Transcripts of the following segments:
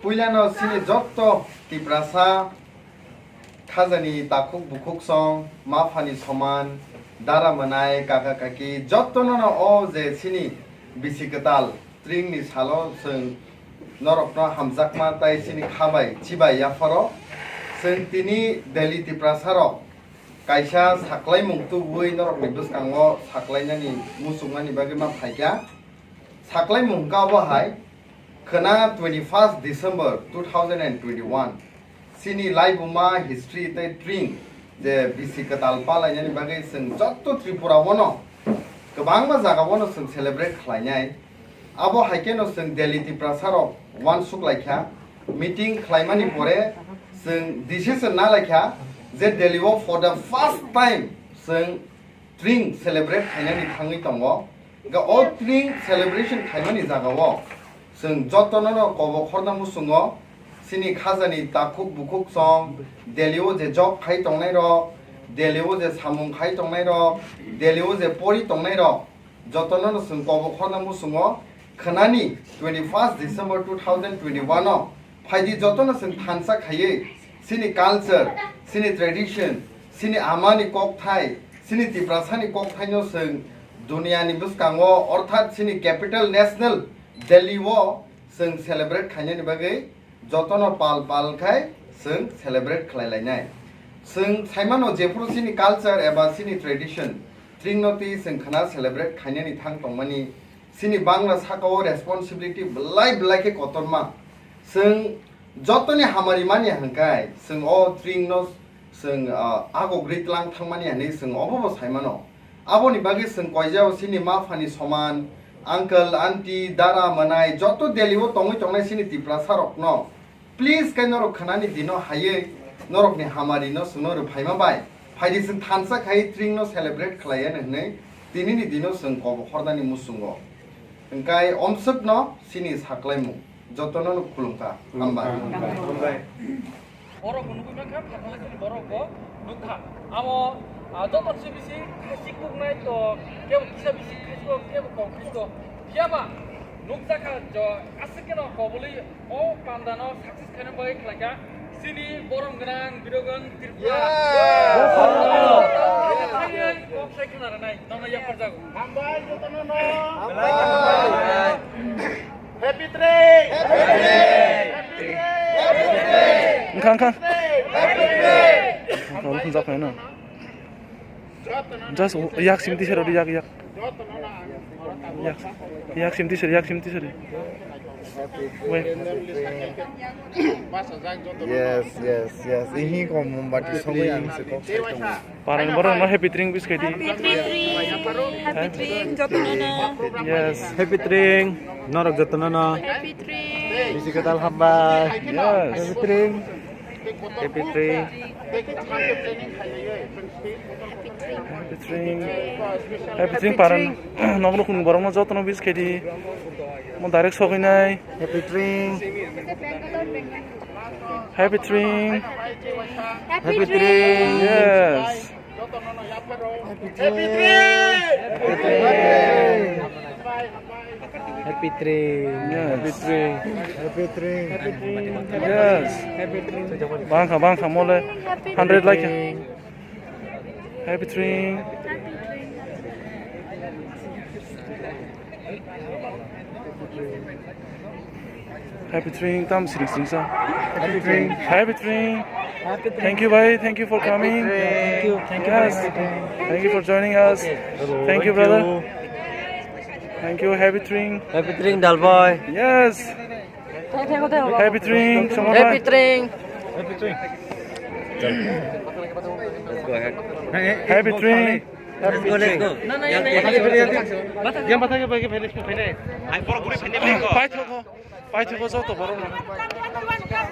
Puilano sini jotto Tiprasa Khazani takuk bukuk song Mafani soman Dara manai kaka kaki jotto no o je sini Bisi Kwtal Tring ni salo sing Norokno hamjakma tai sini khabai chibai yafaro sing tini Delhi Tiprasarok kaisa saklai mungtu bui norok ni buskango saklainani musungani bagi ma phaikya saklai mungka bo hai khana 21st December 2021 sini laibuma history tai Tring je Bisi Kwtal palainani bagi sing jotto Tripura wono kobangma jaga wono sing celebrate khlainai abo haikhe no sing Delhi Tiprasarok one Yachaklaikha meeting khlaimani pore sing decision na laikha je Delhio for the first time sing Tring celebrate khainani thangi tongo ga all Tring celebration khaimani jagao sing jotono no kobo khorna musungo sini khazani takuk bukuk song Delhio je job khai tongnai ro Delhio je samung khai tongnai ro Delhio je pori tongnai ro jotono no sing kobo khorna musungo Khanani 21st December 2021 no phaidi jotono sing thansa khaye sini culture sini tradition sini amani kok thai sini tiprasani kok thai no sing dunia ni buskango orthat sini capital national Delhio sing celebrate khanya ni bagai jotono pal khai sing celebrate khlailai sing saimano jepro sini culture eba sini tradition Tringnoti sing khana celebrate khanya ni thang tongmani sini bangla sakao responsibility belai ke kotorma sing jotoni hamari mani hangkai sing o Tring no sing ago gritlang thangmani ani sing obo saimano aboni bagi sing koijao sini mafani soman uncle auntie dara manai joto Delhio tongnai sini Tiprasarok no please kainoro khanani dino haye norok ni hamari no sunoro phaima bai phaidi sing thansa khai Tring no celebrate khlaya nei tinini dino sing kobo khordani musungo engkai omsuk no sini saklaimu jotono no khulungka hamba borok nukume khap khapani borok bo nukha amo joton sibisi khasik nuknai to kebo kisa bisi khasiko kebo konkisko yaba nukjaka jo asikeno kobuli o pandano success khane bai khlaka sini borom gran birogan Tripura kok sekhnara nai tona ya parjago hambai jotono no Happy Tring! Happy Tring! Khang không dọc này nào just yak simti sero yak simti sero wait yes ihi ko mombati sobo yang se ko paran boro no happy Tring bis kedi Happy Tring jotono no yes Happy Tring norok jotono no Happy Tring Bisi Kwtal hamba yes Happy Tring Happy Tring happy Tring paran nogno kun borong no jotono bis kedi mo direct soginai Happy Tring happy Tring Happy Tring yes Happy Tring Happy Tring Happy Tring Happy Tring yes bangka mole 100 like happy Tring happy Tring tam sing sa Happy Tring happy Tring thank you bhai thank you for coming thank you yes thank you for joining us thank you brother thank you happy Tring Happy Tring dal boy yes happy Tring Happy Tring happy Tring let's go ahead happy Tring let's go yang batake bagi village ko phene ai boro guri phene pai thoko jo to boro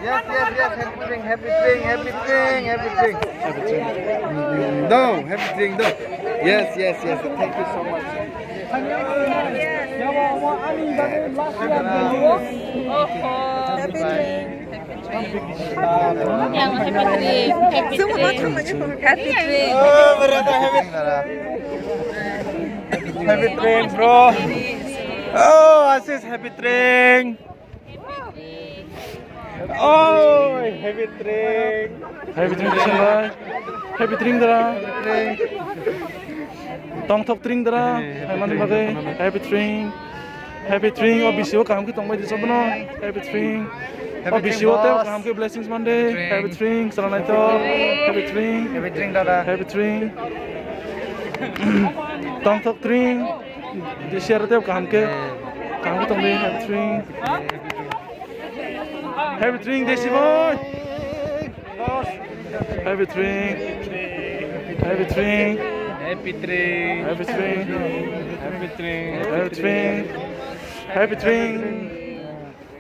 yes happy Tring no happy Tring no yes thank you so much Happy Tring yang Happy Tring semua Happy Tring Happy Tring bro oh I says Happy Tring Oh, heavy drink. Heavy drink disan bai. Heavy drink dara. Tong thok drink dara. Haiman bagai. Heavy drink. Happy Tring, oh Bisi, kaham ki tongbai di sabno. Happy Tring. Oh Bisi, oh teh kaham ki blessings Monday. Happy Tring, salam itu. Happy Tring. Happy drink dada. Happy Tring. Tong thok Tring. Di share teh kaham ki tongbai Happy Tring. Happy Tring, Desi boy. Happy Tring. Happy Tring. Happy drink. Happy Tring. Happy drink. Happy Tring. Happy Tring.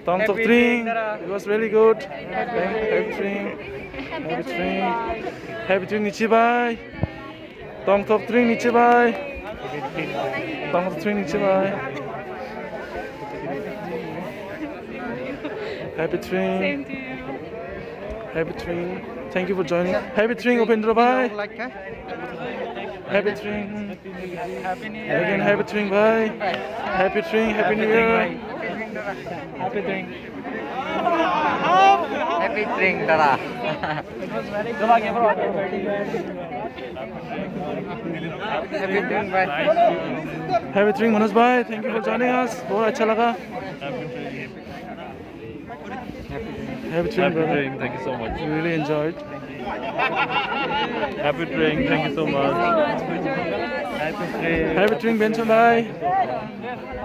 Tom Tok Tring. It was really good. Happy Tring. Happy Tring. Happy Tring Nichibai. Tom Tok Tring Nichibai. Tom Tok Tring Nichibai. Happy Tring. Same to you. Happy Tring. Thank you for joining. Happy Tring Upendra bhai. Happy Tring. Again, Happy Tring bhai. Happy Tring. Happy New Year. Happy drink. Happy drink dada. Happy drink bhai. Happy Tring Manoj bhai. Thank you for joining us. बहुत अच्छा लगा. Happy Tring brother. Thank you so much. We really enjoyed. Happy drink. Thank you so much. Happy Tring Benson bhai.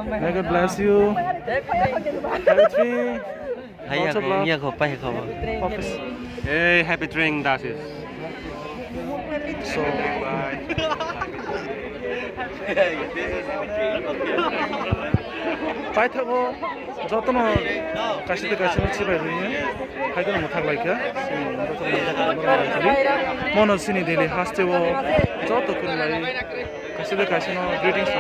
May God bless you. Happy Tring. Lots of love. Office. Hey, happy drink, that is. So. पाइथागो जतन कासिते कासिनो चिबाय रहियो हाइदन म थाक्लाइखा मन सिनि देले हास्टेवो जत कुनलाई कासिते कासिनो greetings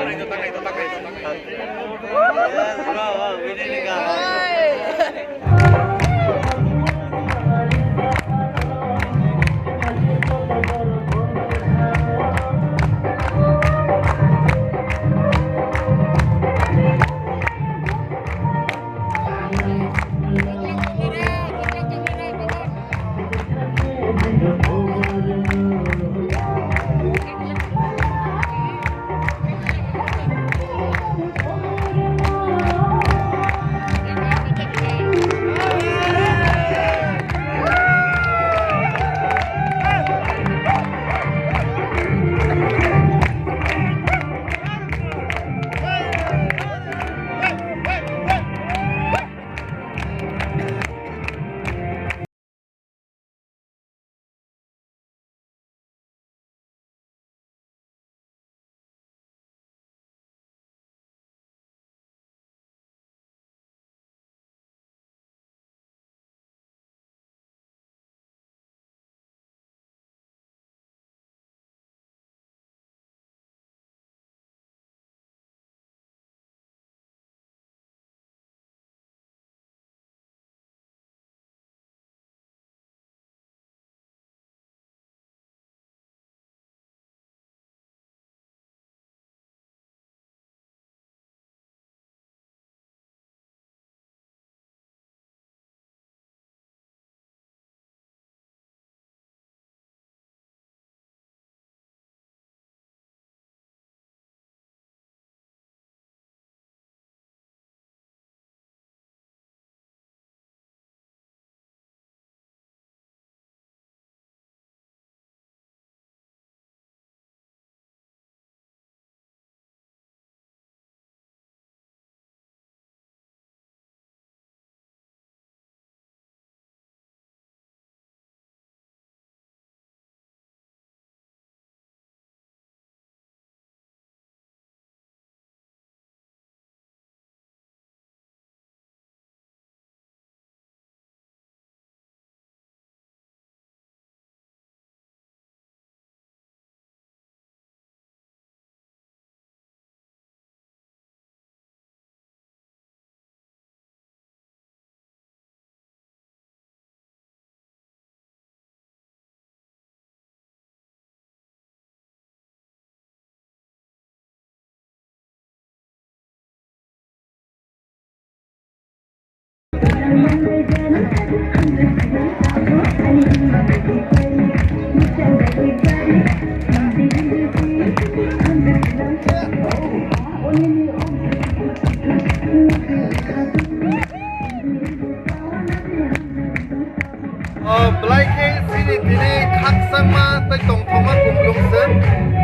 Palkhe Chini Tini Khaksangma Tai Tongthongma Kumlungsen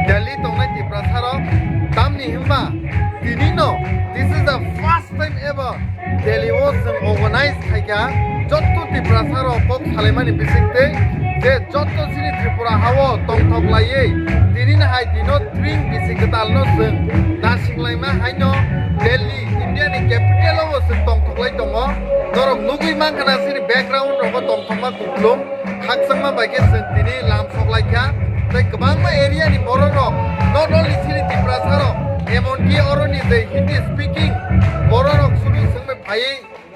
Delhi Tongnai Tiprasarok Tamni Himba Tini no this is the first time ever Delhio organized haikhe Jotto Tiprasarok Kok Saleimani Bisingte Je Jotto Chini Tripura Hawo Tongthoklaiye Tini na hai dino Tring Bisi Kwtalno Seng Dasinglaima haino Delhi India ni capital of Tongthoklai Tongo Dorong Nugui Mankana Sini background of Tongthongma Kumlung Khaksangma Baike Sentini Lamsoklaikha Tai Kabangma area ni Borono not only Chini Tiprasarok Emonki Oroni the Hindi speaking Borono Suri Sangme Bhai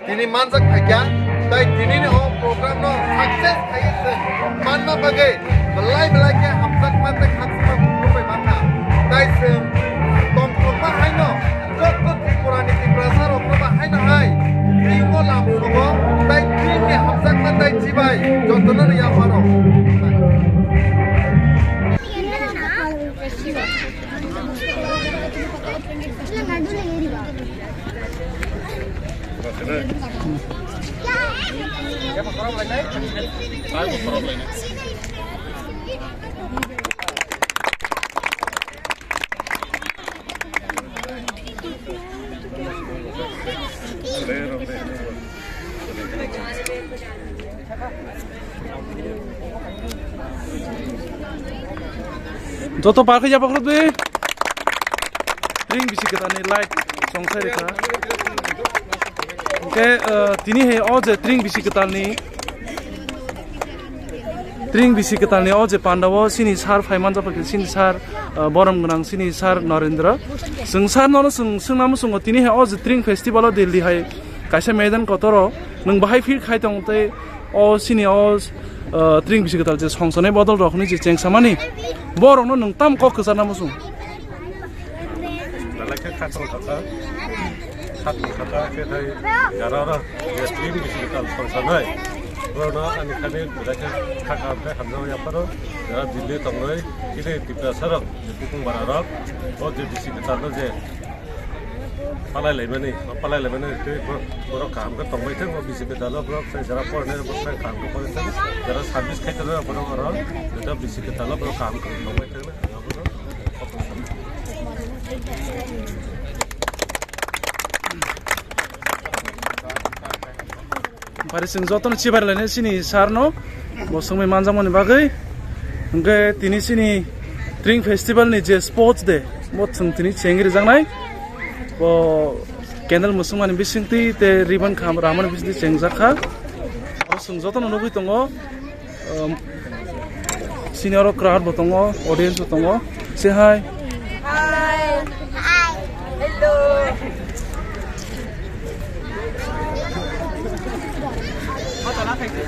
Tini Manjak Thaikha Tai Tini ni program no success Thaikha Manma Bagai Belai Belai Hamsakma Tai Khaksangma Kumlung Maka Tai Seng Tongthongma Haino Jotto Tripura ni Tiprasarok Noma Haino Hai Ringo Lamsogo Tai Tring ni Hamsakma Tai Chibai Jottono ni Yafaro Joto Palkhe Japakhrot be Tring Bisi Kwtalni light song sai rekha ke tini he oje Tring Bisi Kwtalni oje Pandawo sini sar phaiman japakhe sini sar borom gnang sini sar Narendra sung sar no sung nam sung tini he oje Tring festival Delhi hai kaisa medan kotoro nung bahai fil khai tong te o sini o Tring Bisi Kwtal je songsone bodol rokhni je chengsamani borong no nung tam kok kesana musung Dalakhe khatong kata ke thai yarara ye Tring Bisi Kwtal songsanai Brumni ani khane dalakhe khakam pe hamno yaparo yara Delhi Tongnai kile Tiprasarok jepung bararok o je Bisi Kwtal no je palai lemani te boro kam ka Tongnai thang o Bisi Kwtal boro sai jara porne boro sai kam ko pore thang jara service khaitana boro aro jeta Bisi Kwtal boro kam ko Tongnai thang Pari sing jotono chibar lene sini sarno bo sungmai manjamoni bagai hingke tini sini Tring festival ni je sports day bo sung tini chengri jangnai bo candle musungmani bisingti te ribbon kham ramani bisingti chengjakha bo sung jotono nugui tongo senior crowd bo tongo audience bo tongo say hi Hello.